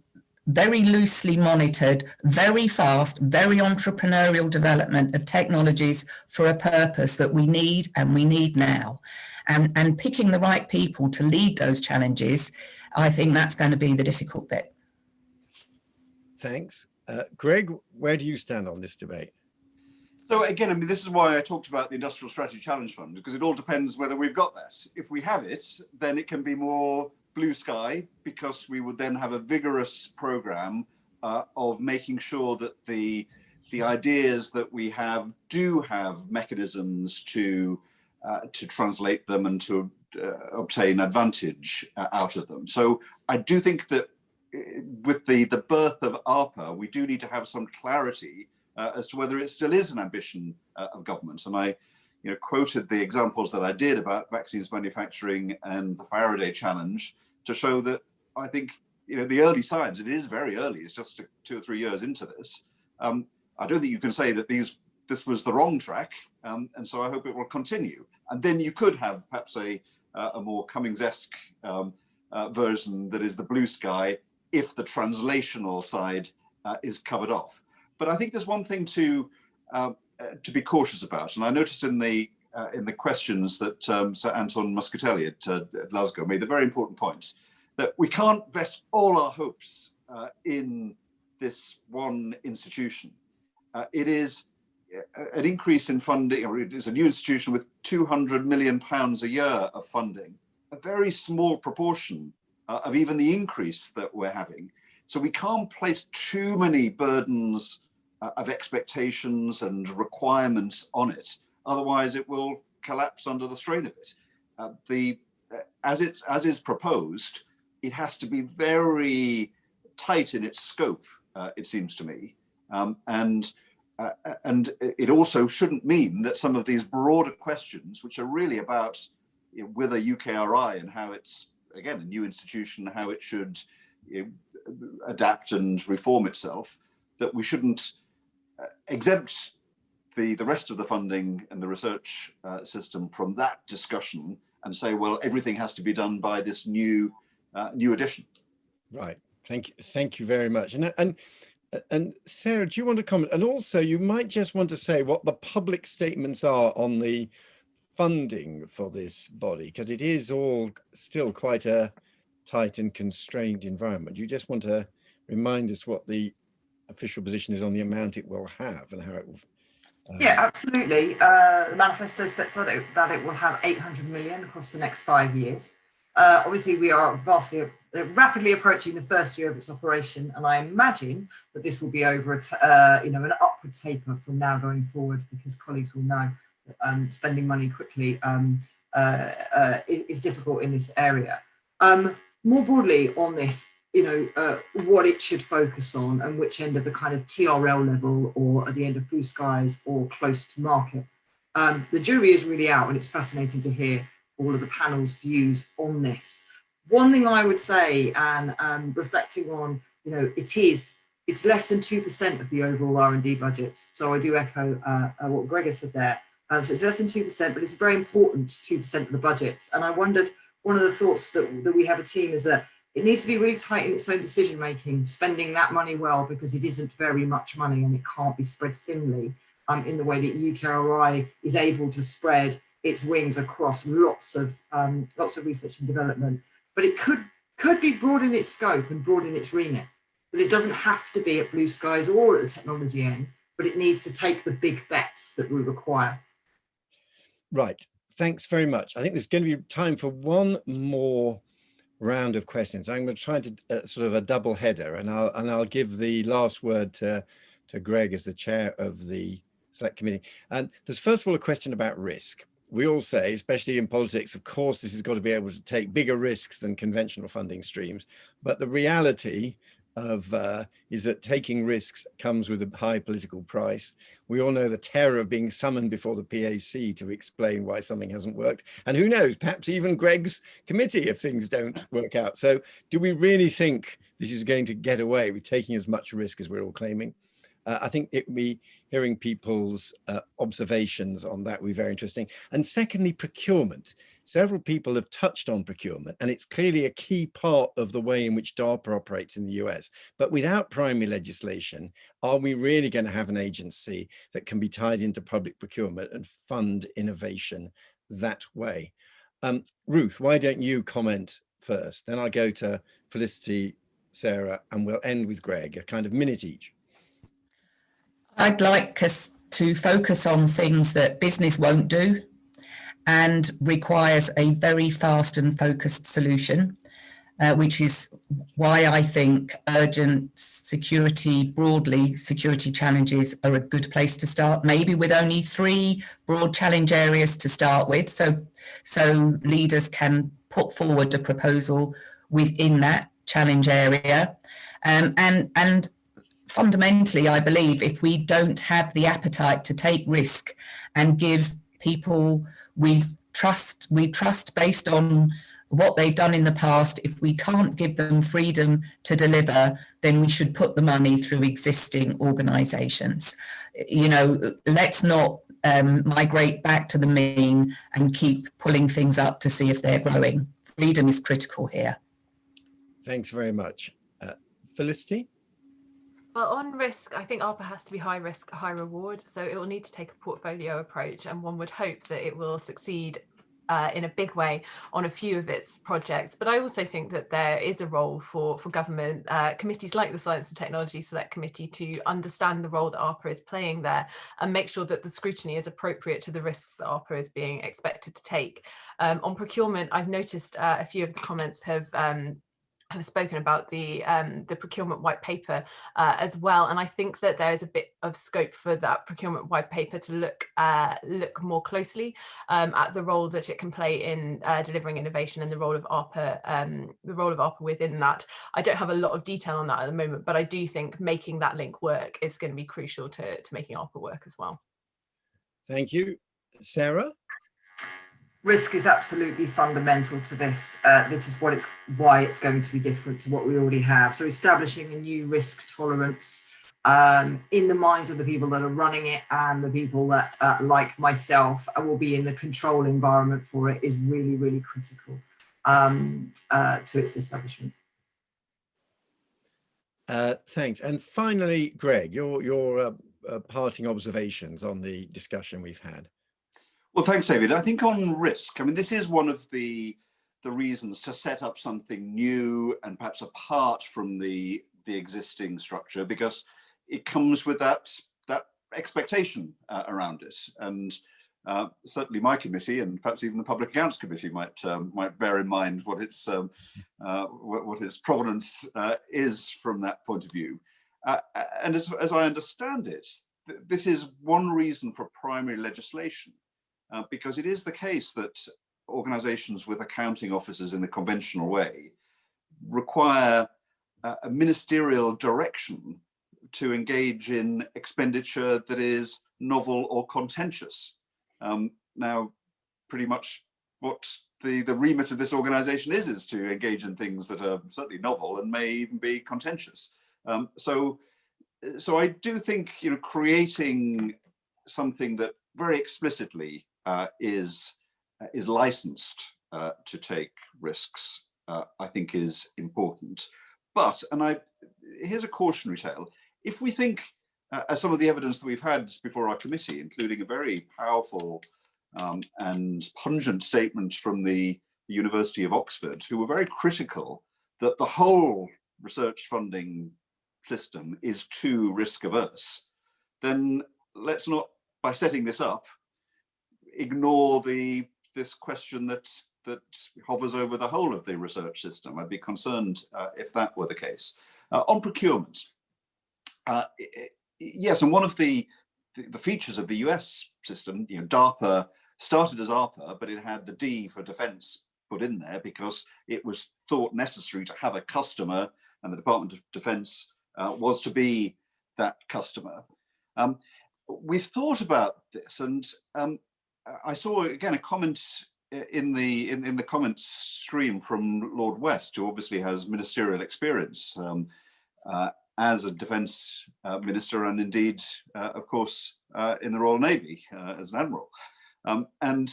very loosely monitored, very fast, very entrepreneurial development of technologies for a purpose that we need, and we need now. And picking the right people to lead those challenges, I think that's going to be the difficult bit. Thanks. Greg, where do you stand on this debate? So again, I mean, this is why I talked about the Industrial Strategy Challenge Fund, because it all depends whether we've got that. If we have it, then it can be more blue sky, because we would then have a vigorous program of making sure that the ideas that we have do have mechanisms to translate them and to obtain advantage out of them. So I do think that with the birth of ARPA, we do need to have some clarity as to whether it still is an ambition of government. And I quoted the examples that I did about vaccines manufacturing and the Faraday challenge to show that I think the early signs, it is very early, it's just 2 or 3 years into this. I don't think you can say that this was the wrong track, and so I hope it will continue. And then you could have perhaps a more Cummings-esque version that is the blue sky, if the translational side is covered off. But I think there's one thing to be cautious about, and I noticed in the questions that Sir Anton Muscatelli at Glasgow made a very important point, that we can't vest all our hopes in this one institution. It is an increase in funding, or it is a new institution with £200 million a year of funding, a very small proportion of even the increase that we're having. So we can't place too many burdens of expectations and requirements on it. Otherwise, it will collapse under the strain of it. As is proposed, it has to be very tight in its scope, it seems to me. And it also shouldn't mean that some of these broader questions, which are really about with a UKRI and how it's, again, a new institution, how it should adapt and reform itself, that we shouldn't exempt the rest of the funding and the research system from that discussion and say, well, everything has to be done by this new edition. Right. Thank you very much. And Sarah, do you want to comment? And also, you might just want to say what the public statements are on the funding for this body, because it is all still quite a tight and constrained environment. You just want to remind us what the official position is on the amount it will have and how it will. Yeah, absolutely. The manifesto sets that it will have 800 million across the next 5 years. Obviously, we are rapidly approaching the first year of its operation, and I imagine that this will be over an upward taper from now going forward, because colleagues will know that spending money quickly is difficult in this area. More broadly on this, what it should focus on and which end of the kind of TRL level, or at the end of blue skies, or close to market. The jury is really out, and it's fascinating to hear all of the panel's views on this. One thing I would say, and reflecting on, it's less than 2% of the overall R&D budget. So I do echo what Gregor said there. So it's less than 2%, but it's a very important 2% of the budget. And I wondered, one of the thoughts that we have a team is that it needs to be really tight in its own decision making, spending that money well, because it isn't very much money and it can't be spread thinly in the way that UKRI is able to spread its wings across lots of research and development. But it could be broad in its scope and broad in its remit. But it doesn't have to be at blue skies or at the technology end, but it needs to take the big bets that we require. Right. Thanks very much. I think there's going to be time for one more round of questions. I'm going to try to sort of a double header, and I'll give the last word to Greg as the chair of the select committee. And there's first of all a question about risk. we all say, especially in politics, of course, this has got to be able to take bigger risks than conventional funding streams. But the reality of is that taking risks comes with a high political price. We all know the terror of being summoned before the PAC to explain why something hasn't worked. And who knows, perhaps even Greg's committee if things don't work out. So do we really think this is going to get away with taking as much risk as we're all claiming? I think it would be hearing people's observations on that would be very interesting. And secondly, procurement. Several people have touched on procurement, and it's clearly a key part of the way in which DARPA operates in the US. But without primary legislation, are we really going to have an agency that can be tied into public procurement and fund innovation that way? Ruth, why don't you comment first? Then I'll go to Felicity, Sarah, and we'll end with Greg, a kind of minute each. I'd like us to focus on things that business won't do and requires a very fast and focused solution, which is why I think urgent security, broadly, security challenges are a good place to start, maybe with only 3 broad challenge areas to start with. So leaders can put forward a proposal within that challenge area. And fundamentally, I believe if we don't have the appetite to take risk and give people we trust based on what they've done in the past, if we can't give them freedom to deliver, then we should put the money through existing organisations. You know, let's not migrate back to the mean and keep pulling things up to see if they're growing. Freedom is critical here. Thanks very much. Felicity? Well, on risk, I think ARPA has to be high risk, high reward. So it will need to take a portfolio approach, and one would hope that it will succeed in a big way on a few of its projects. But I also think that there is a role for government committees like the Science and Technology Select Committee to understand the role that ARPA is playing there and make sure that the scrutiny is appropriate to the risks that ARPA is being expected to take. On procurement, I've noticed a few of the comments have spoken about the procurement white paper as well, and I think that there is a bit of scope for that procurement white paper to look more closely at the role that it can play in delivering innovation and the role of ARPA within that. I don't have a lot of detail on that at the moment, but I do think making that link work is going to be crucial to making ARPA work as well. Thank you. Sarah? Risk is absolutely fundamental to this. This is why it's going to be different to what we already have. So establishing a new risk tolerance in the minds of the people that are running it and the people that, like myself, will be in the control environment for it is really, really critical to its establishment. Thanks. And finally, Greg, your parting observations on the discussion we've had. Well, thanks, David. I think on risk, I mean, this is one of the reasons to set up something new and perhaps apart from the existing structure, because it comes with that expectation around it. And certainly my committee, and perhaps even the Public Accounts Committee, might bear in mind what its provenance is from that point of view. And as I understand it, this is one reason for primary legislation. Because it is the case that organisations with accounting officers in the conventional way require a ministerial direction to engage in expenditure that is novel or contentious. Now, pretty much what the remit of this organisation is to engage in things that are certainly novel and may even be contentious. So I do think, you know, creating something that very explicitly is licensed to take risks, I think is important. But, and here's a cautionary tale, if we think, as some of the evidence that we've had before our committee, including a very powerful and pungent statement from the University of Oxford, who were very critical that the whole research funding system is too risk averse, then let's not, by setting this up, ignore this question that hovers over the whole of the research system. I'd be concerned if that were the case. On procurement, yes, and one of the features of the US system, you know, DARPA started as ARPA, but it had the D for defence put in there because it was thought necessary to have a customer, and the Department of Defence was to be that customer. We've thought about this, and I saw again a comment in the comments stream from Lord West, who obviously has ministerial experience as a defence minister, and indeed, of course, in the Royal Navy as an admiral. And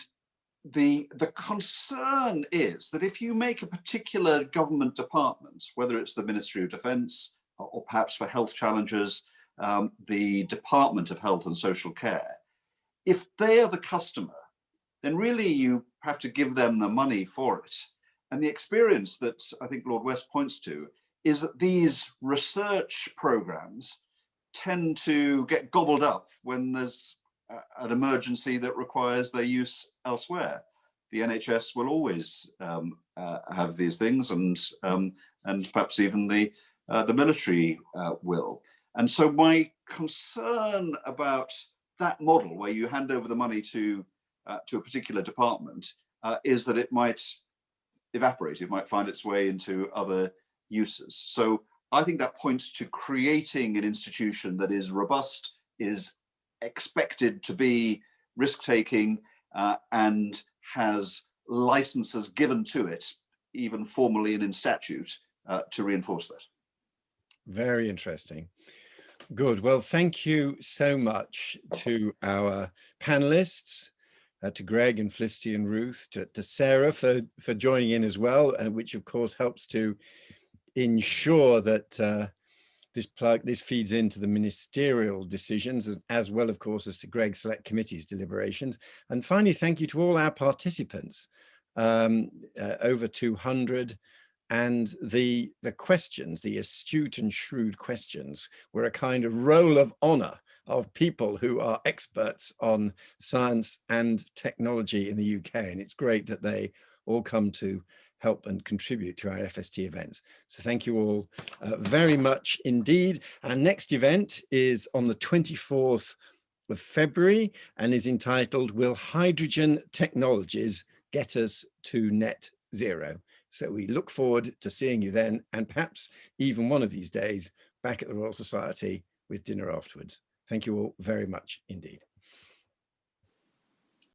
the concern is that if you make a particular government department, whether it's the Ministry of Defence or perhaps for health challenges, the Department of Health and Social Care, if they are the customer, then really you have to give them the money for it. And the experience that I think Lord West points to is that these research programs tend to get gobbled up when there's an emergency that requires their use elsewhere. The NHS will always have these things, and perhaps even the military will. And so my concern about that model, where you hand over the money to a particular department, is that it might evaporate. It might find its way into other uses. So I think that points to creating an institution that is robust, is expected to be risk-taking, and has licenses given to it, even formally and in statute, to reinforce that. Very interesting. Good. Well, thank you so much to our panelists, to Greg and Felicity and Ruth, to Sarah for joining in as well, and which of course helps to ensure that this feeds into the ministerial decisions, as well, of course, as to Greg's Select Committee's deliberations. And finally, thank you to all our participants, over 200, and the questions, the astute and shrewd questions, were a kind of roll of honor of people who are experts on science and technology in the UK. And it's great that they all come to help and contribute to our FST events. So thank you all very much indeed. Our next event is on the 24th of February and is entitled, Will Hydrogen Technologies Get Us to Net Zero? So we look forward to seeing you then, and perhaps even one of these days back at the Royal Society with dinner afterwards. Thank you all very much indeed.